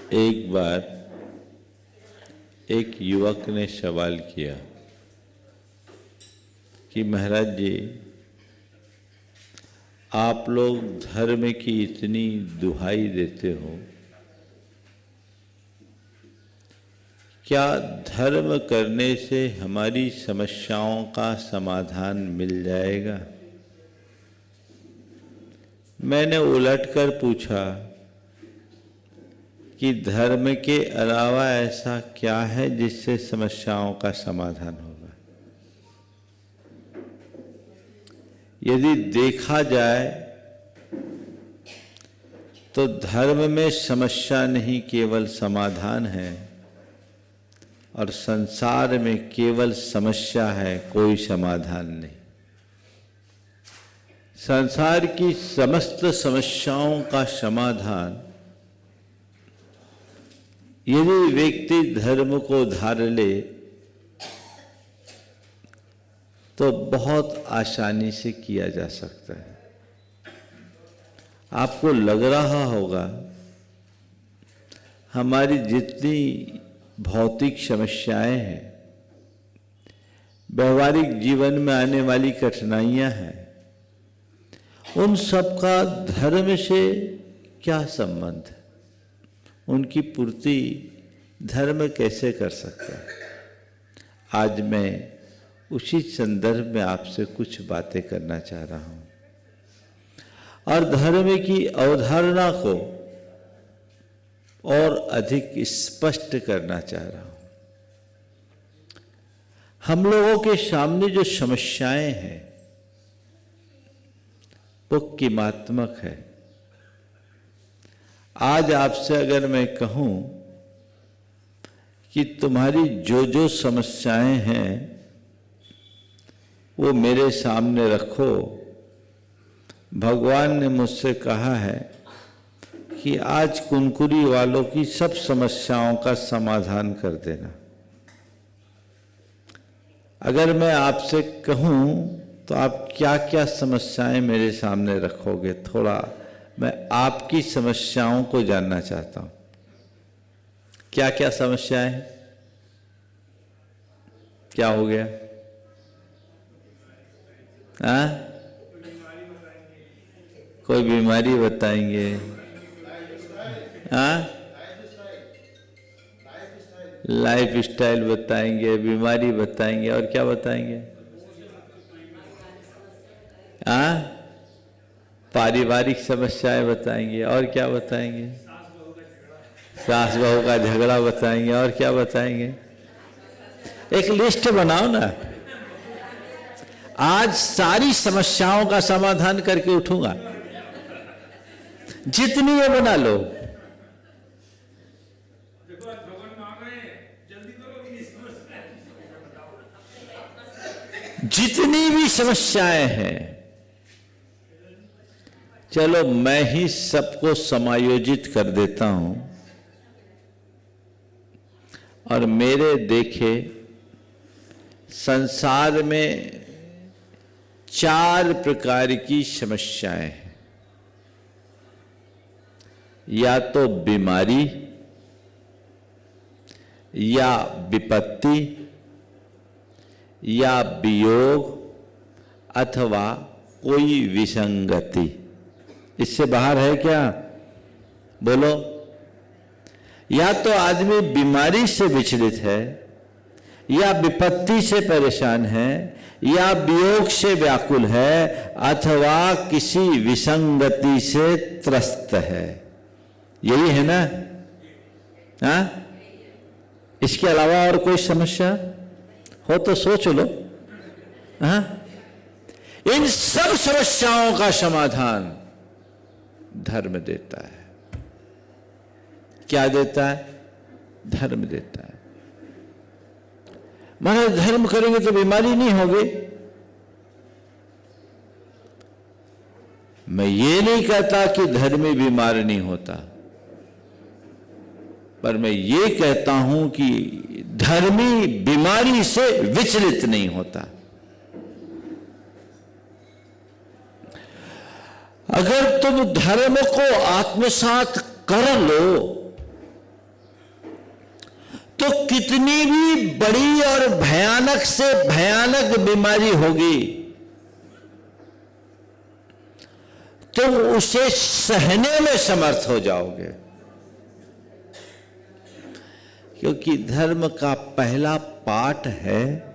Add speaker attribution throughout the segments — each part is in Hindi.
Speaker 1: एक बार एक युवक ने सवाल किया कि महाराज जी, आप लोग धर्म की इतनी दुहाई देते हो, क्या धर्म करने से हमारी समस्याओं का समाधान मिल जाएगा? मैंने उलटकर पूछा कि धर्म के अलावा ऐसा क्या है जिससे समस्याओं का समाधान होगा? यदि देखा जाए तो धर्म में समस्या नहीं केवल समाधान है, और संसार में केवल समस्या है, कोई समाधान नहीं। संसार की समस्त समस्याओं का समाधान यदि व्यक्ति धर्म को धार ले तो बहुत आसानी से किया जा सकता है। आपको लग रहा होगा हमारी जितनी भौतिक समस्याएं हैं, व्यवहारिक जीवन में आने वाली कठिनाइयां हैं, उन सब का धर्म से क्या संबंध है? उनकी पूर्ति धर्म कैसे कर सकता है? आज मैं उसी संदर्भ में आपसे कुछ बातें करना चाह रहा हूं और धर्म की अवधारणा को और अधिक स्पष्ट करना चाह रहा हूं। हम लोगों के सामने जो समस्याएं हैं वो कीमात्मक है। आज आपसे अगर मैं कहूं कि तुम्हारी जो जो समस्याएं हैं वो मेरे सामने रखो, भगवान ने मुझसे कहा है कि आज कुनकुरी वालों की सब समस्याओं का समाधान कर देना। अगर मैं आपसे कहूं तो आप क्या क्या समस्याएं मेरे सामने रखोगे? थोड़ा मैं आपकी समस्याओं को जानना चाहता हूं। क्या क्या समस्याएं? क्या हो गया? हाँ, कोई बीमारी बताएंगे? हाँ, लाइफ स्टाइल बताएंगे, बीमारी बताएंगे, और क्या बताएंगे? हाँ, पारिवारिक समस्याएं बताएंगे, और क्या बताएंगे? सास बहू का झगड़ा बताएंगे, और क्या बताएंगे? एक लिस्ट बनाओ ना। आज सारी समस्याओं का समाधान करके उठूंगा, जितनी ये बना लो। जितनी भी समस्याएं हैं, चलो मैं ही सबको समायोजित कर देता हूं और मेरे देखे संसार में 4 प्रकार की समस्याएं हैं। या तो बीमारी, या विपत्ति, या वियोग, अथवा कोई विसंगति। इससे बाहर है क्या? बोलो। या तो आदमी बीमारी से विचलित है, या विपत्ति से परेशान है, या वियोग से व्याकुल है, अथवा किसी विसंगति से त्रस्त है। यही है ना? हाँ? इसके अलावा और कोई समस्या हो तो सोच लो। हाँ? इन सब समस्याओं का समाधान धर्म देता है। क्या देता है? धर्म देता है। महाराज धर्म करेंगे तो बीमारी नहीं होगी। मैं ये नहीं कहता कि धर्मी बीमार नहीं होता, पर मैं ये कहता हूं कि धर्मी बीमारी से विचलित नहीं होता। अगर तुम धर्म को आत्मसात कर लो तो कितनी भी बड़ी और भयानक से भयानक बीमारी होगी, तुम उसे सहने में समर्थ हो जाओगे, क्योंकि धर्म का पहला पाठ है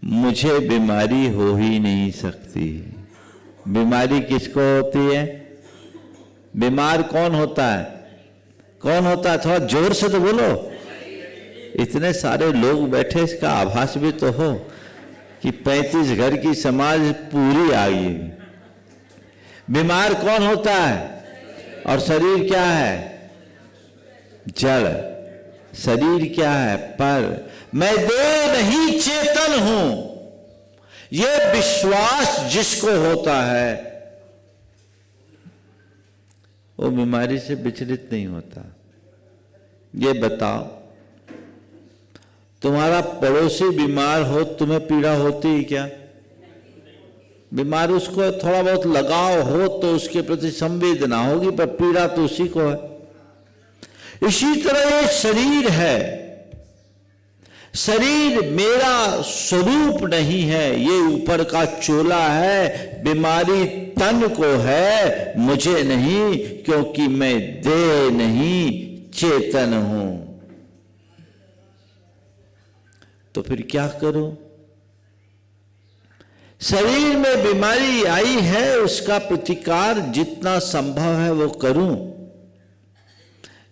Speaker 1: मुझे बीमारी हो ही नहीं सकती। बीमारी किसको होती है? बीमार कौन होता है? कौन होता है? थोड़ा जोर से तो बोलो, इतने सारे लोग बैठे, इसका आभास भी तो हो कि 35 घर की समाज पूरी आ गई। बीमार कौन होता है? और शरीर क्या है? जड़। शरीर क्या है? पर। मैं देह नहीं चेतन हूं, यह विश्वास जिसको होता है वो बीमारी से विचलित नहीं होता। ये बताओ, तुम्हारा पड़ोसी बीमार हो, तुम्हें पीड़ा होती है क्या? बीमार, उसको थोड़ा बहुत लगाव हो तो उसके प्रति संवेदना होगी, पर पीड़ा तो उसी को है। इसी तरह ये शरीर है। शरीर मेरा स्वरूप नहीं है, ये ऊपर का चोला है। बीमारी तन को है, मुझे नहीं, क्योंकि मैं देह नहीं चेतन हूं। तो फिर क्या करूं? शरीर में बीमारी आई है, उसका प्रतिकार जितना संभव है वो करूं,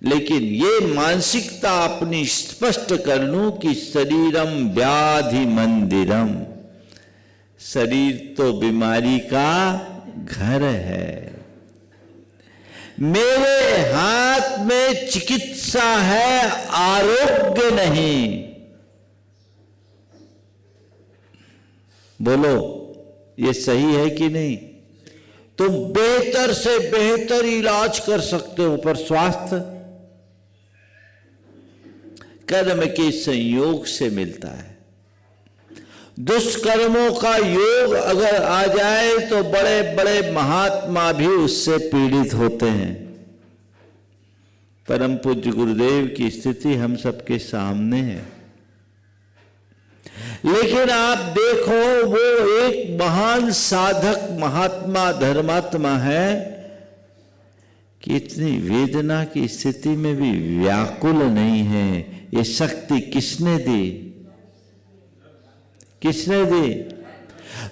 Speaker 1: लेकिन ये मानसिकता अपनी स्पष्ट कर लूं कि शरीरम व्याधि मंदिरम, शरीर तो बीमारी का घर है। मेरे हाथ में चिकित्सा है, आरोग्य नहीं। बोलो, ये सही है कि नहीं? तुम बेहतर से बेहतर इलाज कर सकते हो, पर स्वास्थ्य कर्म के संयोग से मिलता है। दुष्कर्मों का योग अगर आ जाए तो बड़े बड़े महात्मा भी उससे पीड़ित होते हैं। परम पूज्य गुरुदेव की स्थिति हम सबके सामने है। लेकिन आप देखो, वो एक महान साधक, महात्मा, धर्मात्मा है कि इतनी वेदना की स्थिति में भी व्याकुल नहीं है। ये शक्ति किसने दी? किसने दी?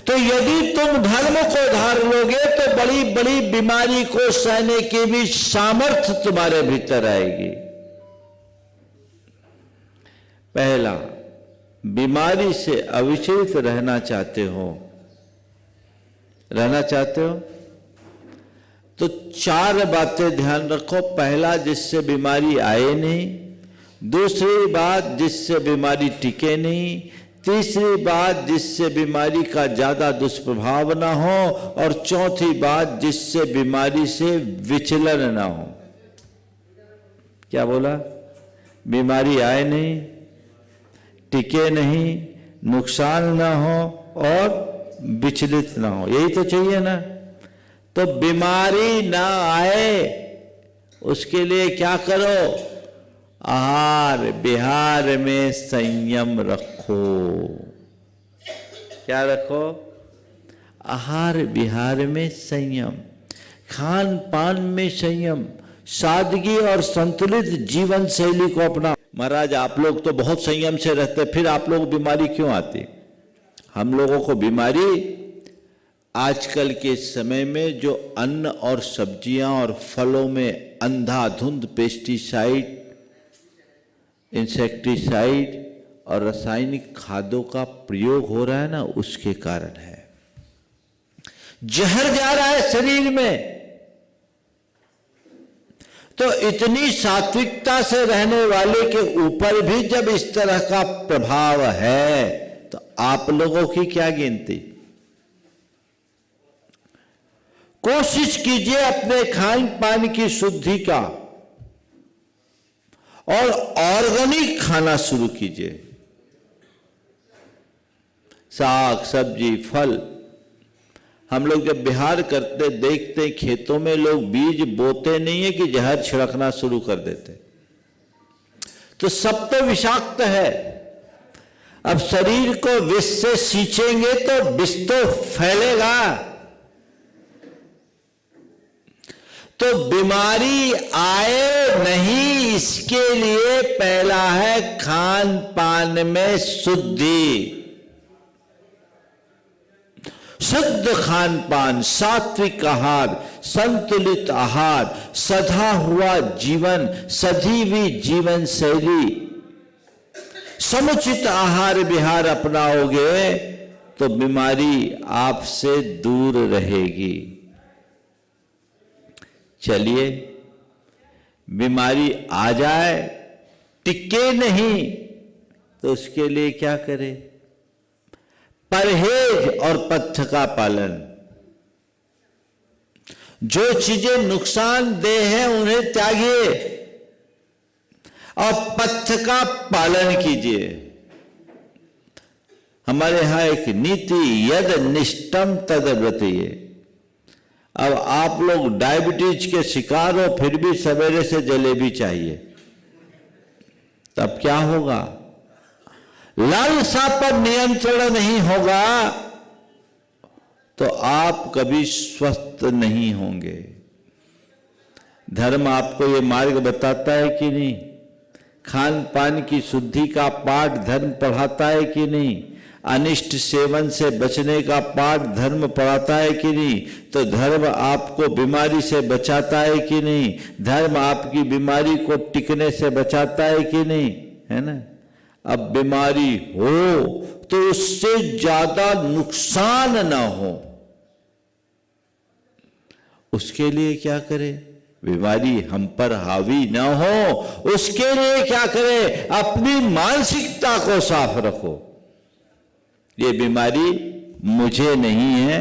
Speaker 1: तो यदि तुम धर्म को धार लोगे तो बड़ी बड़ी बीमारी को सहने की भी सामर्थ्य तुम्हारे भीतर आएगी। पहला, बीमारी से अविचलित रहना चाहते हो, रहना चाहते हो तो 4 बातें ध्यान रखो। पहला, जिससे बीमारी आए नहीं। दूसरी बात, जिससे बीमारी टिके नहीं। तीसरी बात, जिससे बीमारी का ज्यादा दुष्प्रभाव ना हो। और चौथी बात, जिससे बीमारी से विचलन ना हो। क्या बोला? बीमारी आए नहीं, टिके नहीं, नुकसान ना हो और विचलित ना हो, यही तो चाहिए ना। तो बीमारी ना आए उसके लिए क्या करो? आहार विहार में संयम रखो। क्या रखो? आहार विहार में संयम, खान पान में संयम, सादगी और संतुलित जीवन शैली को अपना। महाराज, आप लोग तो बहुत संयम से रहते, फिर आप लोग बीमारी क्यों आती? हम लोगों को बीमारी आजकल के समय में जो अन्न और सब्जियां और फलों में अंधाधुंध पेस्टिसाइड, इंसेक्टिसाइड और रासायनिक खादों का प्रयोग हो रहा है ना, उसके कारण है। जहर जा रहा है शरीर में। तो इतनी सात्विकता से रहने वाले के ऊपर भी जब इस तरह का प्रभाव है तो आप लोगों की क्या गिनती? कोशिश कीजिए अपने खान पान की शुद्धि का और ऑर्गेनिक खाना शुरू कीजिए। साग सब्जी फल हम लोग जब बिहार करते देखते खेतों में लोग बीज बोते नहीं है कि जहर छिड़कना शुरू कर देते। तो सब तो विषाक्त है। अब शरीर को विष से सींचेंगे तो विष तो फैलेगा। तो बीमारी आए नहीं, इसके लिए पहला है खान पान में शुद्धि। शुद्ध खान पान, सात्विक आहार, संतुलित आहार, सधा हुआ जीवन, सधी हुई जीवन शैली, समुचित आहार विहार अपनाओगे तो बीमारी आपसे दूर रहेगी। चलिए, बीमारी आ जाए, टिके नहीं, तो उसके लिए क्या करें? परहेज और पथ्य का पालन। जो चीजें नुकसानदेह हैं उन्हें त्यागिए और पथ्य का पालन कीजिए। हमारे यहां एक नीति, यद निष्ठम तद व्रतीये। अब आप लोग डायबिटीज के शिकार हो, फिर भी सवेरे से जलेबी चाहिए, तब क्या होगा? लालसा पर नियंत्रण नहीं होगा तो आप कभी स्वस्थ नहीं होंगे। धर्म आपको ये मार्ग बताता है कि नहीं? खान पान की शुद्धि का पाठ धर्म पढ़ाता है कि नहीं? अनिष्ट सेवन से बचने का पाठ धर्म पढ़ाता है कि नहीं? तो धर्म आपको बीमारी से बचाता है कि नहीं? धर्म आपकी बीमारी को टिकने से बचाता है कि नहीं? है ना? अब बीमारी हो तो उससे ज्यादा नुकसान ना हो, उसके लिए क्या करें? बीमारी हम पर हावी ना हो, उसके लिए क्या करें? अपनी मानसिकता को साफ रखो। ये बीमारी मुझे नहीं है,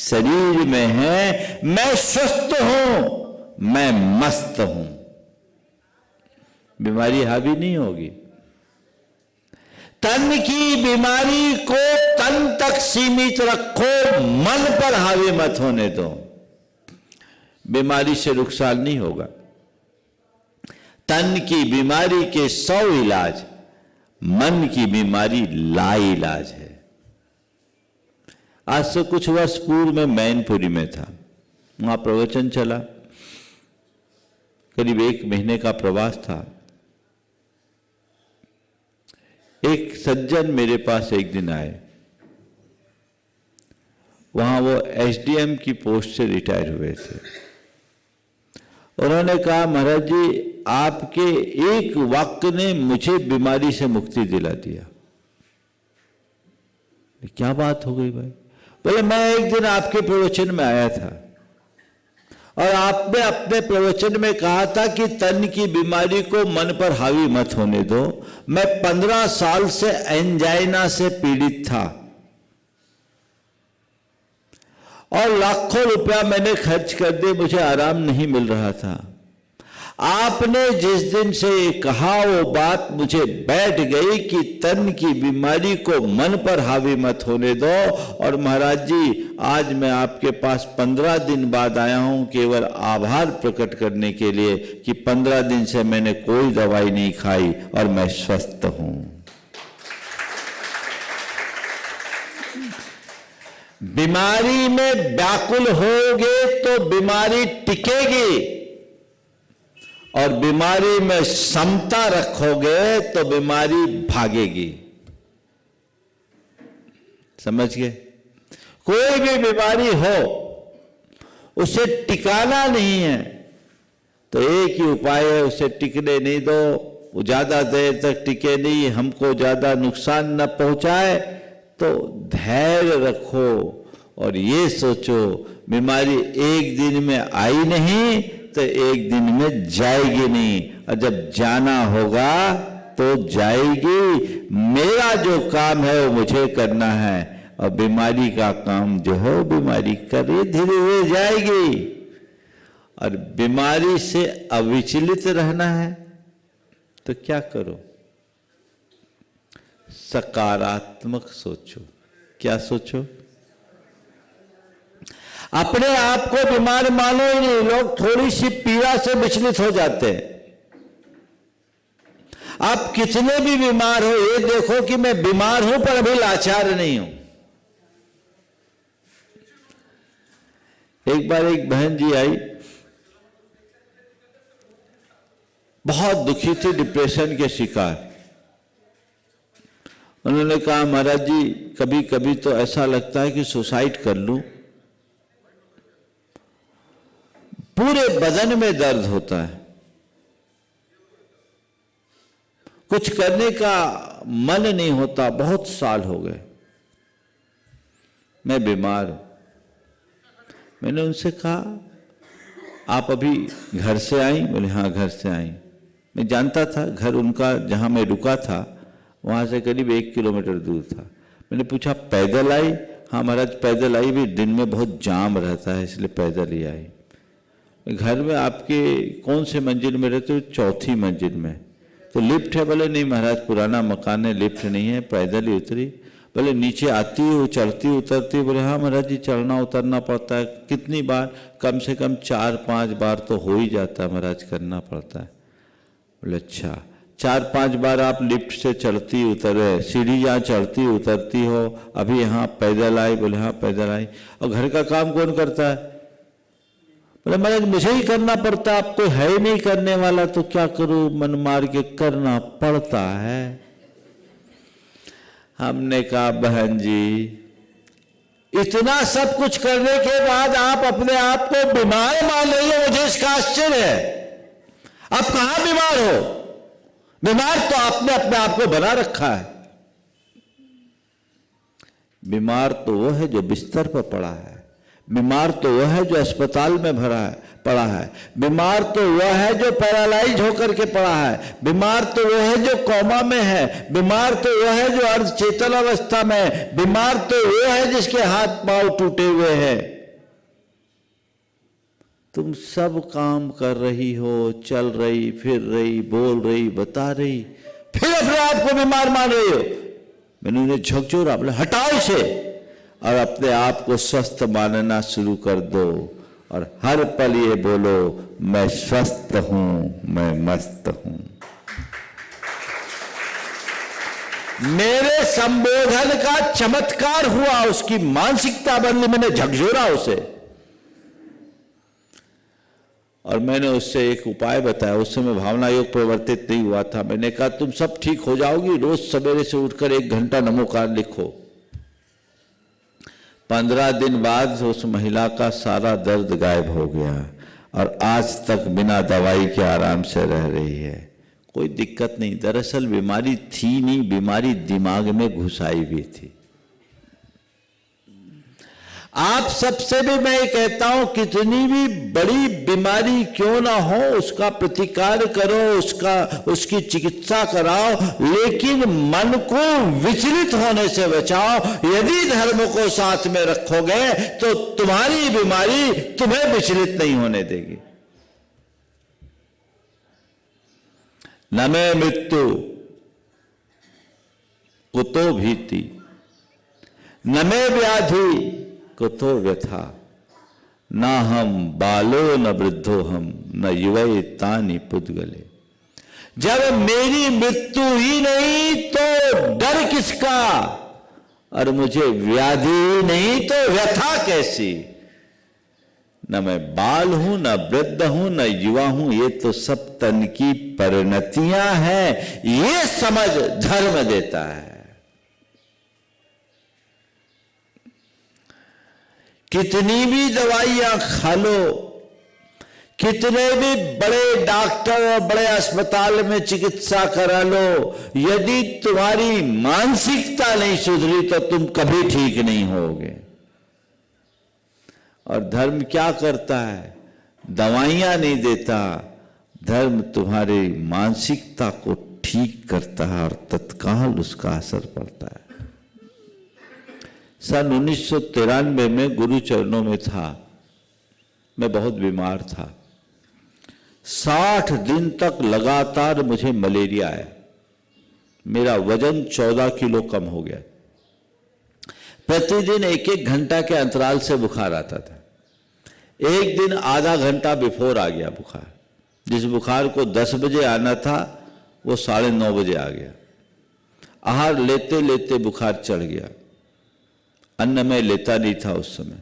Speaker 1: शरीर में है, मैं स्वस्थ हूं, मैं मस्त हूं, बीमारी हावी नहीं होगी। तन की बीमारी को तन तक सीमित रखो, मन पर हावी मत होने दो, बीमारी से नुकसान नहीं होगा। तन की बीमारी के 100 इलाज, मन की बीमारी लाइलाज है। आज से कुछ वर्ष पूर्व में मैनपुरी में था, वहां प्रवचन चला, करीब 1 महीने का प्रवास था। एक सज्जन मेरे पास एक दिन आए, वहां वो एसडीएम की पोस्ट से रिटायर हुए थे। उन्होंने कहा, महाराज जी आपके एक वाक्य ने मुझे बीमारी से मुक्ति दिला दिया। क्या बात हो गई भाई? बोले मैं एक दिन आपके प्रवचन में आया था और आपने अपने प्रवचन में कहा था कि तन की बीमारी को मन पर हावी मत होने दो। मैं 15 साल से एंजाइना से पीड़ित था और लाखों रुपया मैंने खर्च कर दिए, मुझे आराम नहीं मिल रहा था। आपने जिस दिन से ये कहा वो बात मुझे बैठ गई कि तन की बीमारी को मन पर हावी मत होने दो। और महाराज जी आज मैं आपके पास 15 दिन बाद आया हूं केवल आभार प्रकट करने के लिए कि 15 दिन से मैंने कोई दवाई नहीं खाई और मैं स्वस्थ हूं। बीमारी में व्याकुल होगे तो बीमारी टिकेगी और बीमारी में समता रखोगे तो बीमारी भागेगी। समझ गए? कोई भी बीमारी हो उसे टिकाना नहीं है तो एक ही उपाय है, उसे टिकने नहीं दो। वो ज्यादा देर तक टिके नहीं, हमको ज्यादा नुकसान न पहुंचाए, तो धैर्य रखो और ये सोचो बीमारी एक दिन में आई नहीं तो एक दिन में जाएगी नहीं, और जब जाना होगा तो जाएगी। मेरा जो काम है वो मुझे करना है और बीमारी का काम जो है वो बीमारी करे, धीरे धीरे जाएगी। और बीमारी से अविचलित रहना है तो क्या करो? सकारात्मक सोचो। क्या सोचो? अपने आप को बीमार मानो ही नहीं, लोग थोड़ी सी पीड़ा से विचलित हो जाते हैं। आप कितने भी बीमार हो, ये देखो कि मैं बीमार हूं पर अभी लाचार नहीं हूं। एक बार एक बहन जी आई, बहुत दुखी थी, डिप्रेशन के शिकार। उन्होंने कहा महाराज जी कभी कभी तो ऐसा लगता है कि सुसाइड कर लूं, पूरे बदन में दर्द होता है, कुछ करने का मन नहीं होता, बहुत साल हो गए, मैं बीमार हूं। मैंने उनसे कहा आप अभी घर से आई? बोले हाँ घर से आई। मैं जानता था घर उनका जहां मैं रुका था वहां से करीब 1 किलोमीटर दूर था। मैंने पूछा पैदल आई? हाँ महाराज पैदल आई, भी दिन में बहुत जाम रहता है इसलिए पैदल ही आई। घर में आपके कौन से मंजिल में रहते हो? 4थी मंजिल में। तो लिफ्ट है? बोले नहीं महाराज पुराना मकान है, लिफ्ट नहीं है, पैदल ही उतरी। बोले नीचे आती हो, चढ़ती उतरती? बोले हाँ महाराज जी चढ़ना उतरना पड़ता है। कितनी बार? कम से कम 4-5 बार तो हो ही जाता है महाराज, करना पड़ता है। बोले अच्छा 4-5 बार आप लिफ्ट से चढ़ती उतरे, सीढ़ी जहाँ चढ़ती उतरती हो, अभी यहाँ पैदल आई? बोले हाँ पैदल आई। और घर का काम कौन करता है? बोले महाराज मुझे ही करना पड़ता है, आपको है ही नहीं करने वाला तो क्या करूं, मन मार के करना पड़ता है। हमने कहा बहन जी इतना सब कुछ करने के बाद आप अपने आप को बीमार मान रही हो, मुझे इसका आश्चर्य है। आप कहां बीमार हो? बीमार तो आपने अपने आप को बना रखा है। बीमार तो वो है जो बिस्तर पर पड़ा है, बीमार तो वह है जो अस्पताल में पड़ा है, बीमार तो वह है जो पैरालाइज होकर के पड़ा है, बीमार तो वह है जो कोमा में है, बीमार तो वह है जो अर्धचेतन अवस्था में है, बीमार तो वह है जिसके हाथ पांव टूटे हुए हैं। तुम सब काम कर रही हो, चल रही, फिर रही, बोल रही, बता रही, फिर अपने आप को बीमार मान रही हो। मैंने उन्हें झकझोरा, बोले हटाओ इसे और अपने आप को स्वस्थ मानना शुरू कर दो और हर पल ये बोलो मैं स्वस्थ हूं, मैं मस्त हूं। मेरे संबोधन का चमत्कार हुआ, उसकी मानसिकता बदली, मैंने झकझोरा उसे और मैंने उससे एक उपाय बताया। उस समय भावना योग प्रवर्तित नहीं हुआ था। मैंने कहा तुम सब ठीक हो जाओगी, रोज सवेरे से उठकर 1 घंटा नमोकार लिखो। 15 दिन बाद उस महिला का सारा दर्द गायब हो गया और आज तक बिना दवाई के आराम से रह रही है, कोई दिक्कत नहीं। दरअसल बीमारी थी नहीं, बीमारी दिमाग में घुसाई हुई थी। आप सबसे भी मैं कहता हूं कितनी भी बड़ी बीमारी क्यों ना हो उसका प्रतिकार करो, उसकी चिकित्सा कराओ, लेकिन मन को विचलित होने से बचाओ। यदि धर्म को साथ में रखोगे तो तुम्हारी बीमारी तुम्हें विचलित नहीं होने देगी। न मे मृत्यु कुतो भीति, न मे व्याधि कुतो व्यथा, न हम बालो न वृद्धो हम, न युवै तानि पुद्गले। जब मेरी मृत्यु ही नहीं तो डर किसका, और मुझे व्याधि ही नहीं तो व्यथा कैसी। न मैं बाल हूं, न वृद्ध हूं, न युवा हूं, ये तो सब तन की परिणतियां हैं, ये समझ धर्म देता है। कितनी भी दवाइयां खा लो, कितने भी बड़े डॉक्टर और बड़े अस्पताल में चिकित्सा करा लो, यदि तुम्हारी मानसिकता नहीं सुधरी तो तुम कभी ठीक नहीं होगे। और धर्म क्या करता है? दवाइयां नहीं देता, धर्म तुम्हारी मानसिकता को ठीक करता है और तत्काल उसका असर पड़ता है। सन 1993 में गुरु चरणों में था, मैं बहुत बीमार था। 60 दिन तक लगातार मुझे मलेरिया आया, मेरा वजन 14 किलो कम हो गया, प्रतिदिन 1-1 घंटा के अंतराल से बुखार आता था। एक दिन आधा घंटा बिफोर आ गया बुखार। जिस बुखार को 10 बजे आना था वो 9:30 बजे आ गया। आहार लेते लेते बुखार चढ़ गया। अन्न मैं लेता नहीं था उस समय,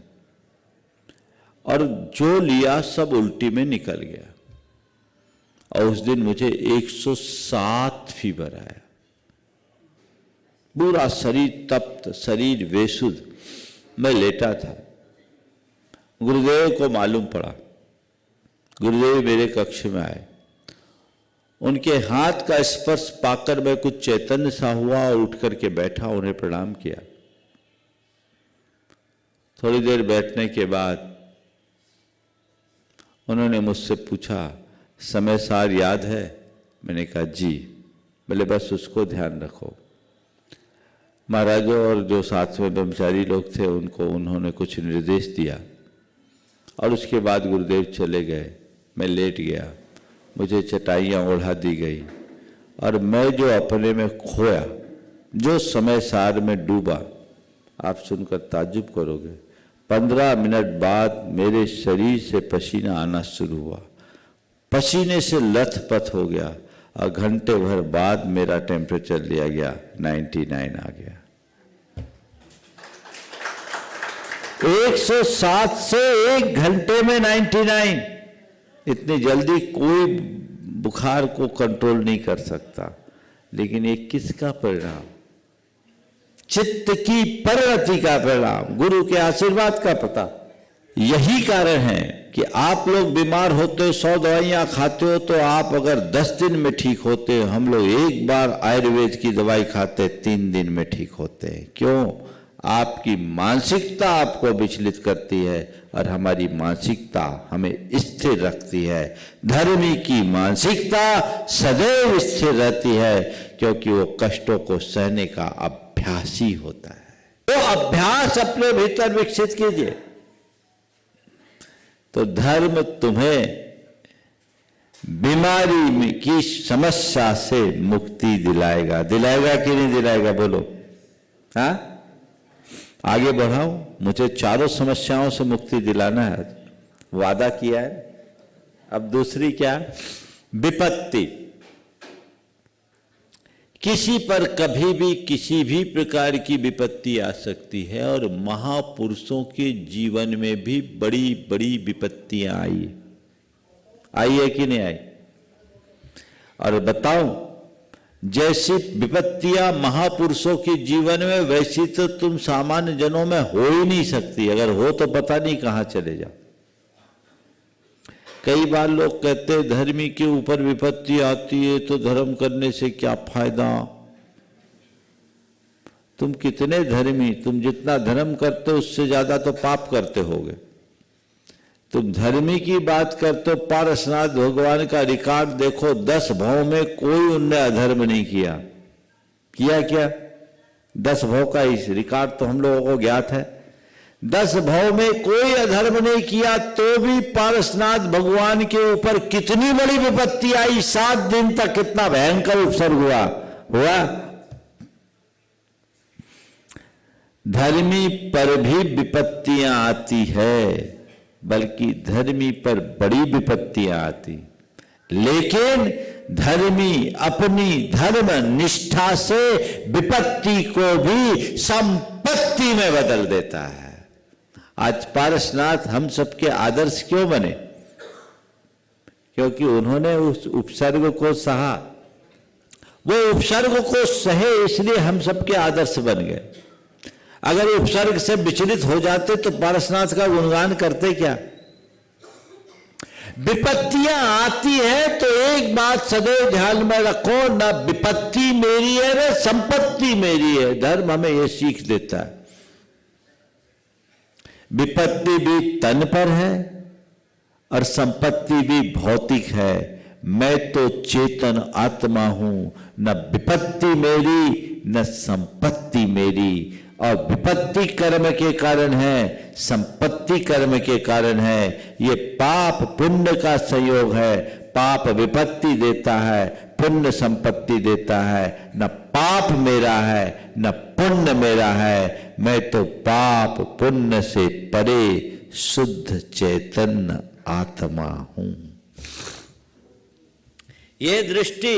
Speaker 1: और जो लिया सब उल्टी में निकल गया। और उस दिन मुझे 107 फीवर आया। पूरा शरीर तप्त, शरीर बेसुध, मैं लेटा था। गुरुदेव को मालूम पड़ा। गुरुदेव मेरे कक्ष में आए। उनके हाथ का स्पर्श पाकर मैं कुछ चैतन्य सा हुआ और उठ करके बैठा, उन्हें प्रणाम किया। थोड़ी देर बैठने के बाद उन्होंने मुझसे पूछा, समय सार याद है? मैंने कहा जी। बोले बस उसको ध्यान रखो। महाराजों और जो साथ में ब्रह्मचारी लोग थे उनको उन्होंने कुछ निर्देश दिया, और उसके बाद गुरुदेव चले गए। मैं लेट गया, मुझे चटाइयाँ ओढ़ा दी गई, और मैं जो अपने में खोया, जो समय सार में डूबा, आप सुनकर ताज्जुब करोगे। 15 मिनट बाद मेरे शरीर से पसीना आना शुरू हुआ, पसीने से लथपथ हो गया, और घंटे भर बाद मेरा टेम्परेचर लिया गया, 99 आ गया। 107 से 1 घंटे में 99। इतनी जल्दी कोई बुखार को कंट्रोल नहीं कर सकता। लेकिन ये किसका परिणाम? चित्त की परिणति का परिणाम, गुरु के आशीर्वाद का पता। यही कारण है कि आप लोग बीमार होते हो, 100 दवाइयां खाते हो, तो आप अगर 10 दिन में ठीक होते हो, हम लोग एक बार आयुर्वेद की दवाई खाते 3 दिन में ठीक होते हैं। क्यों? आपकी मानसिकता आपको विचलित करती है, और हमारी मानसिकता हमें स्थिर रखती है। धर्मी की मानसिकता सदैव स्थिर रहती है, क्योंकि वो कष्टों को सहने का अभ्यासी होता है। तो अभ्यास अपने भीतर विकसित कीजिए, तो धर्म तुम्हें बीमारी की समस्या से मुक्ति दिलाएगा। दिलाएगा कि नहीं दिलाएगा? बोलो। हाँ, आगे बढ़ाओ। मुझे चारों समस्याओं से मुक्ति दिलाना है, वादा किया है। अब दूसरी क्या? विपत्ति। किसी पर कभी भी किसी भी प्रकार की विपत्ति आ सकती है, और महापुरुषों के जीवन में भी बड़ी बड़ी विपत्तियां आई है कि नहीं आई? और बताओ, जैसी विपत्तियां महापुरुषों के जीवन में, वैसी तो तुम सामान्य जनों में हो ही नहीं सकती। अगर हो तो पता नहीं कहां चले जाओ। कई बार लोग कहते हैं धर्मी के ऊपर विपत्ति आती है तो धर्म करने से क्या फायदा। तुम कितने धर्मी, तुम जितना धर्म करते हो उससे ज्यादा तो पाप करते होगे। तुम धर्मी की बात करते हो, पारसनाथ भगवान का रिकॉर्ड देखो, 10 भव में कोई उनने अधर्म नहीं किया। क्या 10 भव का इस रिकॉर्ड तो हम लोगों को ज्ञात है। 10 भव में कोई अधर्म नहीं किया, तो भी पारसनाथ भगवान के ऊपर कितनी बड़ी विपत्ति आई। 7 दिन तक कितना भयंकर उपसर्ग हुआ। धर्मी पर भी विपत्तियां आती है, बल्कि धर्मी पर बड़ी विपत्तियां आती, लेकिन धर्मी अपनी धर्म निष्ठा से विपत्ति को भी संपत्ति में बदल देता है। आज पारसनाथ हम सबके आदर्श क्यों बने? क्योंकि उन्होंने उस उपसर्ग को सहा। वो उपसर्ग को सहे, इसलिए हम सबके आदर्श बन गए। अगर उपसर्ग से विचलित हो जाते तो पारसनाथ का गुणगान करते क्या? विपत्तियां आती है तो एक बात सदैव ध्यान में रखो, ना विपत्ति मेरी है ना संपत्ति मेरी है। धर्म हमें यह सीख देता है। विपत्ति भी तन पर है और संपत्ति भी भौतिक है। मैं तो चेतन आत्मा हूं, न विपत्ति मेरी न संपत्ति मेरी। और विपत्ति कर्म के कारण है, संपत्ति कर्म के कारण है। ये पाप पुण्य का संयोग है। पाप विपत्ति देता है, पुण्य संपत्ति देता है। न पाप मेरा है न पुण्य मेरा है। मैं तो पाप पुण्य से परे शुद्ध चैतन्य आत्मा हूं। ये दृष्टि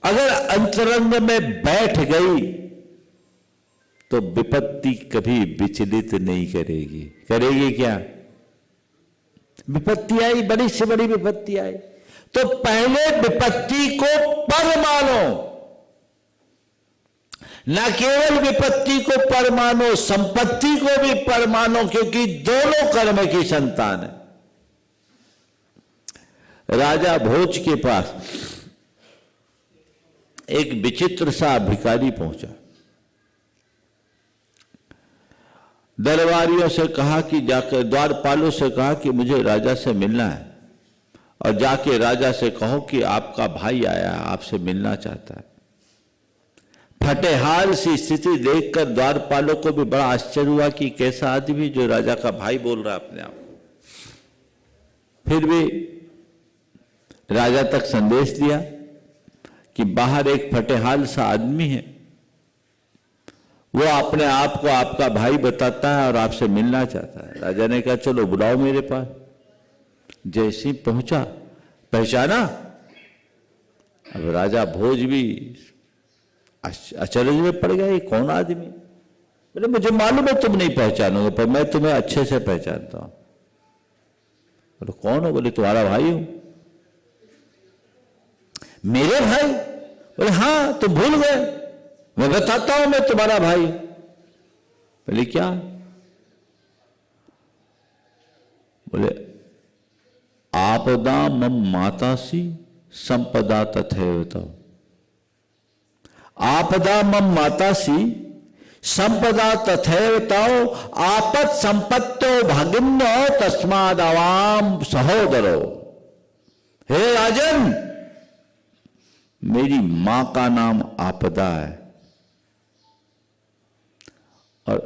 Speaker 1: अगर अंतरंग में बैठ गई तो विपत्ति कभी विचलित नहीं करेगी। करेगी क्या? विपत्ति आई, बड़ी से बड़ी विपत्ति आई, तो पहले विपत्ति को पर मानो। न केवल विपत्ति को पर मानो, संपत्ति को भी पर मानो, क्योंकि दोनों कर्म की संतान है। राजा भोज के पास एक विचित्र सा भिखारी पहुंचा। दरबारियों से कहा कि जाकर, द्वारपालों से कहा कि मुझे राजा से मिलना है, और जाके राजा से कहो कि आपका भाई आया, आपसे मिलना चाहता है। फटेहाल सी स्थिति देखकर द्वारपालों को भी बड़ा आश्चर्य हुआ कि कैसा आदमी जो राजा का भाई बोल रहा है अपने आप। फिर भी राजा तक संदेश दिया कि बाहर एक फटेहाल सा आदमी है, वो अपने आप को आपका भाई बताता है और आपसे मिलना चाहता है। राजा ने कहा चलो बुलाओ मेरे पास। जैसे ही पहुंचा, पहचाना। अब राजा भोज भी आश्चर्य में पड़ गया, ये कौन आदमी? बोले मुझे मालूम है तुम नहीं पहचानोगे, पर मैं तुम्हें अच्छे से पहचानता हूं। बोले कौन हो? बोले तुम्हारा भाई हूं। मेरे भाई? बोले हाँ, तुम भूल गए, मैं बताता हूं, मैं तुम्हारा भाई। बोले क्या? बोले आपदा मम मातासी संपदा तथैव। आपदा मम मातासी संपदा तथैव ताओ आपत संपत्तो भागिन्यो तस्मादावाम सहोदरो। हे राजन, मेरी मां का नाम आपदा है और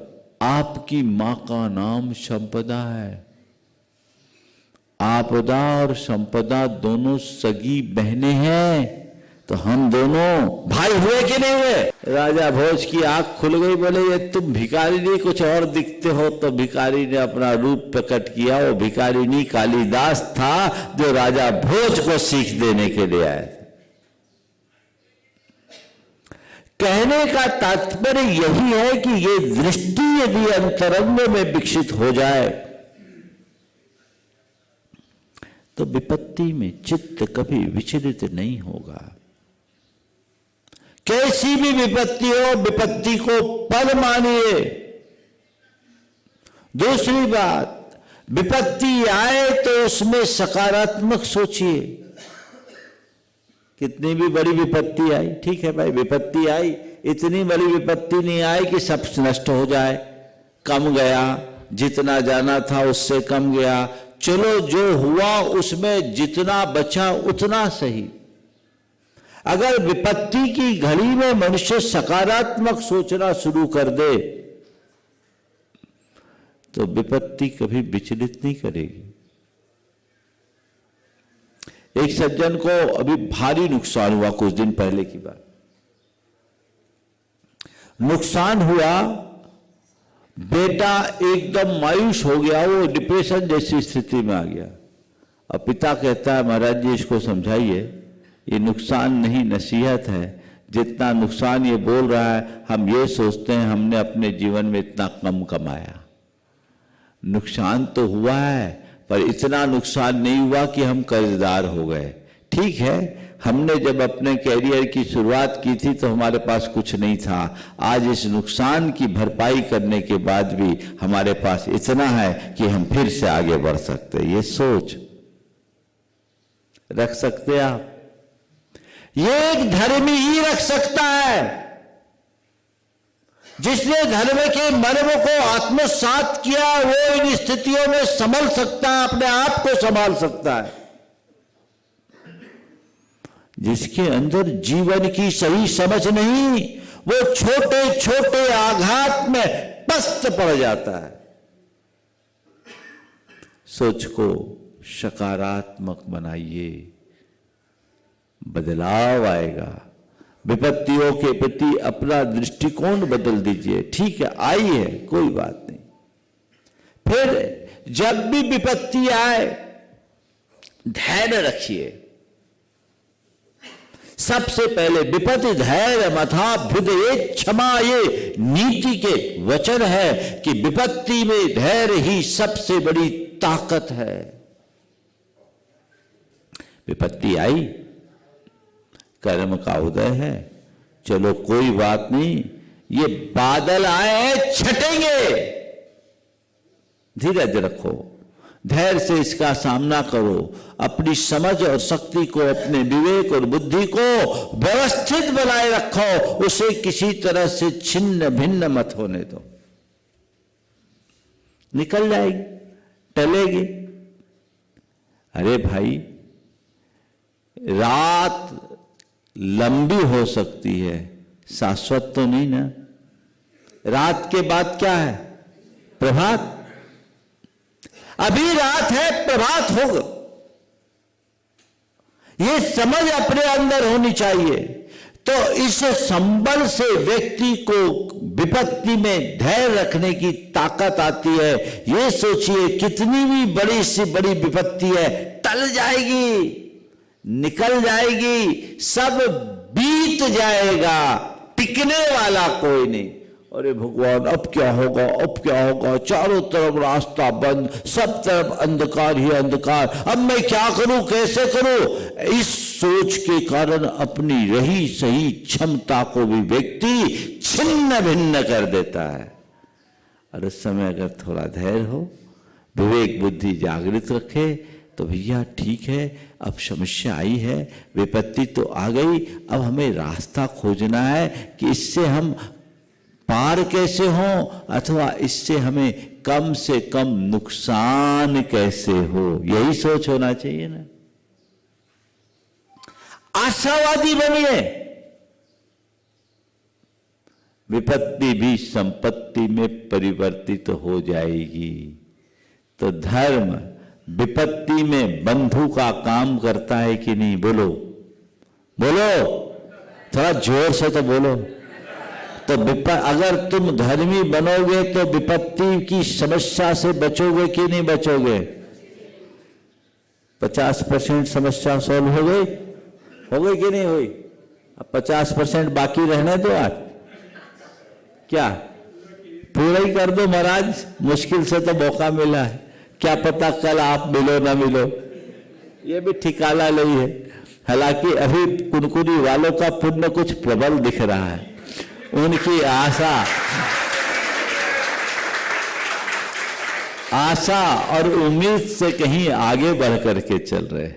Speaker 1: आपकी मां का नाम संपदा है। आपदा और संपदा दोनों सगी बहनें हैं, तो हम दोनों भाई हुए कि नहीं हुए? राजा भोज की आंख खुल गई। बोले ये तुम भिखारी नहीं कुछ और दिखते हो। तो भिखारी ने अपना रूप प्रकट किया। वो भिखारी नहीं, कालिदास था, जो राजा भोज को सीख देने के लिए आए। कहने का तात्पर्य यही है कि ये दृष्टि यदि अंतरंग में विकसित हो जाए तो विपत्ति में चित्त कभी विचलित नहीं होगा। कैसी भी विपत्ति हो, विपत्ति को पर मानिए। दूसरी बात, विपत्ति आए तो उसमें सकारात्मक सोचिए। कितनी भी बड़ी विपत्ति आई, ठीक है भाई विपत्ति आई, इतनी बड़ी विपत्ति नहीं आई कि सब नष्ट हो जाए, कम गया, जितना जाना था उससे कम गया। चलो जो हुआ उसमें जितना बचा उतना सही। अगर विपत्ति की घड़ी में मनुष्य सकारात्मक सोचना शुरू कर दे तो विपत्ति कभी विचलित नहीं करेगी। एक सज्जन को अभी भारी नुकसान हुआ, कुछ दिन पहले की बात। नुकसान हुआ, बेटा एकदम मायूस हो गया, वो डिप्रेशन जैसी स्थिति में आ गया। अब पिता कहता है महाराज जी इसको समझाइए, ये नुकसान नहीं नसीहत है। जितना नुकसान ये बोल रहा है हम ये सोचते हैं हमने अपने जीवन में इतना कम कमाया। नुकसान तो हुआ है पर इतना नुकसान नहीं हुआ कि हम कर्जदार हो गए। ठीक है, हमने जब अपने कैरियर की शुरुआत की थी तो हमारे पास कुछ नहीं था। आज इस नुकसान की भरपाई करने के बाद भी हमारे पास इतना है कि हम फिर से आगे बढ़ सकते हैं। ये सोच रख सकते आप? ये एक धर्मी ही रख सकता है, जिसने धर्म के मर्म को आत्मसात किया वो इन स्थितियों में संभल सकता है, अपने आप को संभाल सकता है। जिसके अंदर जीवन की सही समझ नहीं, वो छोटे छोटे आघात में पस्त पड़ जाता है। सोच को सकारात्मक बनाइए, बदलाव आएगा। विपत्तियों के प्रति अपना दृष्टिकोण बदल दीजिए। ठीक है, आई है, कोई बात नहीं। फिर जब भी विपत्ति आए धैर्य रखिए। सबसे पहले विपत्ति धैर्य मथाभ्युदये क्षमा, ये नीति के वचन है कि विपत्ति में धैर्य ही सबसे बड़ी ताकत है। विपत्ति आई, कर्म का उदय है, चलो कोई बात नहीं, ये बादल आए हैं छटेंगे, धीरज रखो, धैर्य से इसका सामना करो, अपनी समझ और शक्ति को, अपने विवेक और बुद्धि को व्यवस्थित बनाए रखो, उसे किसी तरह से छिन्न भिन्न मत होने दो। निकल जाएगी, टलेगी। अरे भाई, रात लंबी हो सकती है, शाश्वत तो नहीं ना। रात के बाद क्या है? प्रभात। अभी रात है, प्रभात होगा, ये समझ अपने अंदर होनी चाहिए। तो इस संबल से व्यक्ति को विपत्ति में धैर्य रखने की ताकत आती है। ये सोचिए, कितनी भी बड़ी से बड़ी विपत्ति है, टल जाएगी, निकल जाएगी, सब बीत जाएगा, टिकने वाला कोई नहीं। अरे भगवान, अब क्या होगा, अब क्या होगा, चारों तरफ रास्ता बंद, सब तरफ अंधकार ही अंधकार, अब मैं क्या करूं, कैसे करूं? इस सोच के कारण अपनी रही सही क्षमता को भी व्यक्ति छिन्न भिन्न कर देता है। और उस समय अगर थोड़ा धैर्य हो, विवेक बुद्धि जागृत रखे, तो भैया ठीक है, अब समस्या आई है, विपत्ति तो आ गई, अब हमें रास्ता खोजना है कि इससे हम पार कैसे हों, अथवा इससे हमें कम से कम नुकसान कैसे हो। यही सोच होना चाहिए ना। आशावादी बनिए। विपत्ति भी संपत्ति में परिवर्तित हो जाएगी। तो धर्म विपत्ति में बंधु का काम करता है कि नहीं? बोलो बोलो, थोड़ा जोर से तो बोलो। तो अगर तुम धर्मी बनोगे तो विपत्ति की समस्या से बचोगे कि नहीं बचोगे? 50% समस्या सॉल्व हो गई कि नहीं हुई? अब 50% बाकी रहने दो। आज क्या पूरा ही कर दो महाराज, मुश्किल से तो मौका मिला है, क्या पता कल आप मिलो ना मिलो, ये भी ठिकाना नहीं है। हालांकि अभी कुनकुनी वालों का पुण्य कुछ प्रबल दिख रहा है, उनकी आशा और उम्मीद से कहीं आगे बढ़ करके चल रहे।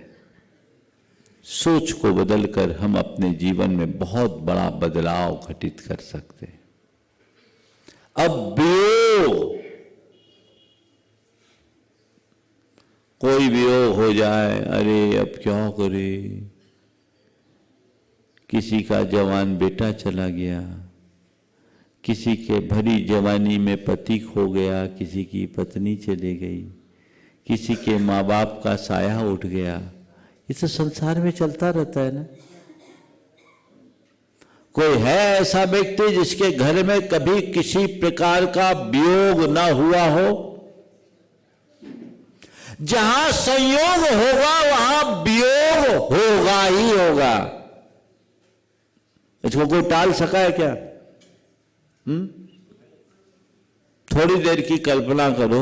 Speaker 1: सोच को बदलकर हम अपने जीवन में बहुत बड़ा बदलाव घटित कर सकते हैं। अब वियोग, कोई वियोग हो जाए, अरे अब क्या करे, किसी का जवान बेटा चला गया, किसी के भरी जवानी में पति खो गया, किसी की पत्नी चली गई, किसी के माँ बाप का साया उठ गया। ये तो संसार में चलता रहता है ना। कोई है ऐसा व्यक्ति जिसके घर में कभी किसी प्रकार का वियोग ना हुआ हो? जहां संयोग होगा वहां वियोग होगा ही होगा। इसको कोई टाल सका है क्या? थोड़ी देर की कल्पना करो,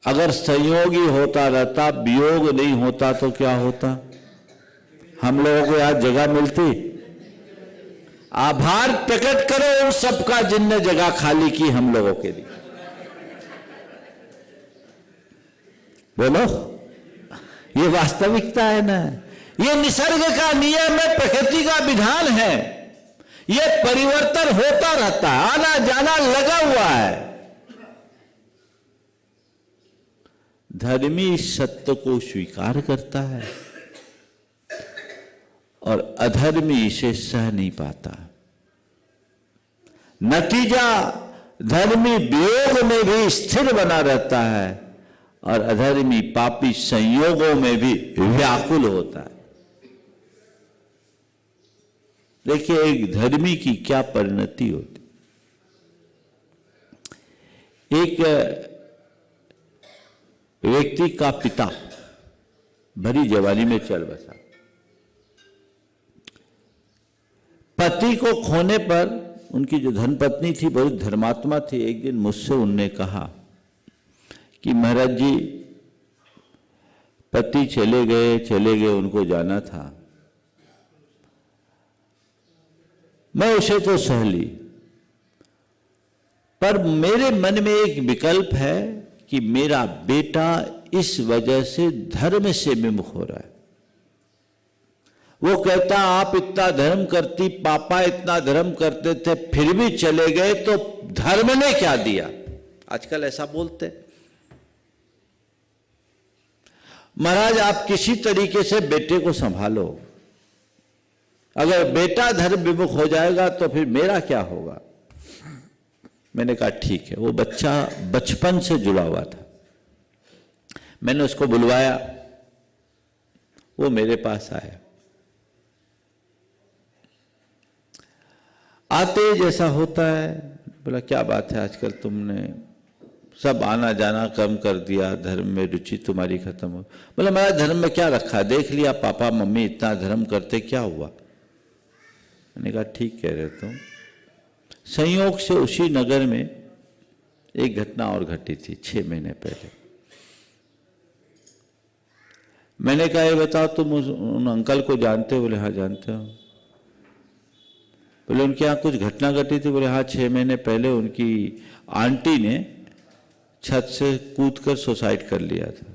Speaker 1: अगर संयोग ही होता रहता, वियोग नहीं होता तो क्या होता? हम लोगों को यहां जगह मिलती? आभार प्रकट करो उन सबका जिनने जगह खाली की हम लोगों के लिए। बोलो, ये वास्तविकता है ना। ये निसर्ग का नियम है, प्रकृति का विधान है। ये परिवर्तन होता रहता है, आना जाना लगा हुआ है। धर्मी सत्य को स्वीकार करता है और अधर्मी इसे सह नहीं पाता। नतीजा, धर्मी वियोग में भी स्थिर बना रहता है और अधर्मी पापी संयोगों में भी व्याकुल होता है। देखिए, एक धर्मी की क्या परिणति होती। एक व्यक्ति का पिता भरी जवानी में चल बसा। पति को खोने पर उनकी जो धर्मपत्नी थी बहुत धर्मात्मा थी। एक दिन मुझसे उनने कहा कि महाराज जी, पति चले गए, उनको जाना था, मैं उसे तो सह ली, पर मेरे मन में एक विकल्प है कि मेरा बेटा इस वजह से धर्म से विमुख हो रहा है। वो कहता आप इतना धर्म करती, पापा इतना धर्म करते थे, फिर भी चले गए, तो धर्म ने क्या दिया? आजकल ऐसा बोलते। महाराज आप किसी तरीके से बेटे को संभालो, अगर बेटा धर्म विमुख हो जाएगा तो फिर मेरा क्या होगा? मैंने कहा ठीक है। वो बच्चा बचपन से जुड़ा हुआ था। मैंने उसको बुलवाया, वो मेरे पास आया। आते जैसा होता है, बोला क्या बात है, आजकल तुमने सब आना जाना कम कर दिया, धर्म में रुचि तुम्हारी खत्म हो। बोला मेरा धर्म में क्या रखा, देख लिया पापा मम्मी इतना धर्म करते, क्या हुआ? मैंने कहा ठीक कह रहे तुम। संयोग से उसी नगर में एक घटना और घटी थी 6 महीने पहले। मैंने कहा ये बताओ तुम उन अंकल को जानते हो? बोले हाँ जानते हो। बोले उनके यहाँ कुछ घटना घटी थी? बोले हाँ 6 महीने पहले उनकी आंटी ने छत से कूदकर सुसाइड कर लिया था।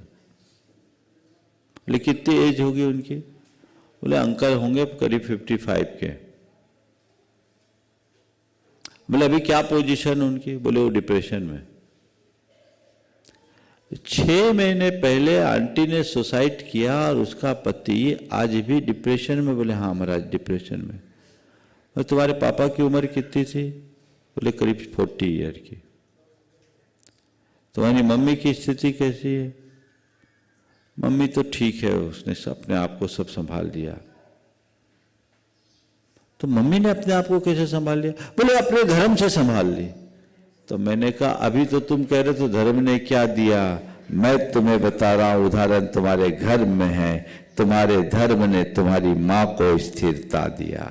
Speaker 1: बोले कितनी एज होगी उनकी? बोले अंकल होंगे करीब 55 के। बोले अभी क्या पोजीशन उनकी? बोले वो डिप्रेशन में। 6 महीने पहले आंटी ने सुसाइड किया और उसका पति आज भी डिप्रेशन में? बोले हाँ महाराज डिप्रेशन में। और तुम्हारे पापा की उम्र कितनी थी? बोले करीब 40 ईयर की। तुम्हारी मम्मी की स्थिति कैसी है? मम्मी तो ठीक है, उसने अपने आप को सब संभाल दिया। तो मम्मी ने अपने आप को कैसे संभाल लिया? बोले अपने धर्म से संभाल ली। तो मैंने कहा अभी तो तुम कह रहे थे धर्म ने क्या दिया, मैं तुम्हें बता रहा हूं उदाहरण तुम्हारे घर में है। तुम्हारे धर्म ने तुम्हारी मां को स्थिरता दिया।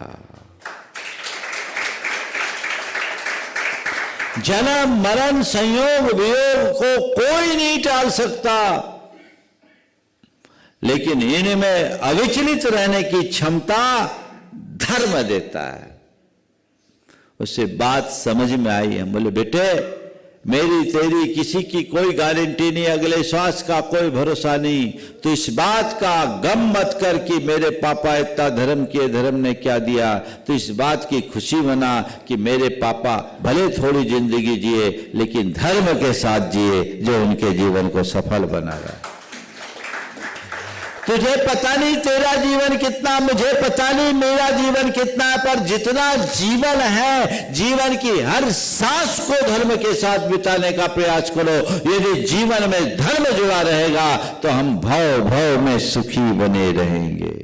Speaker 1: जन्म मरण संयोग वियोग को कोई नहीं टाल सकता, लेकिन इनमें अविचलित रहने की क्षमता धर्म देता है। उससे बात समझ में आई। हम बोले बेटे मेरी तेरी किसी की कोई गारंटी नहीं, अगले श्वास का कोई भरोसा नहीं। तो इस बात का गम मत कर कि मेरे पापा इतना धर्म किए, धर्म ने क्या दिया। तो इस बात की खुशी मना कि मेरे पापा भले थोड़ी जिंदगी जिए लेकिन धर्म के साथ जिए, जो उनके जीवन को सफल बना रहा। तुझे पता नहीं तेरा जीवन कितना, मुझे पता नहीं मेरा जीवन कितना, पर जितना जीवन है जीवन की हर सांस को धर्म के साथ बिताने का प्रयास करो। यदि जीवन में धर्म जुड़ा रहेगा तो हम भव भव में सुखी बने रहेंगे।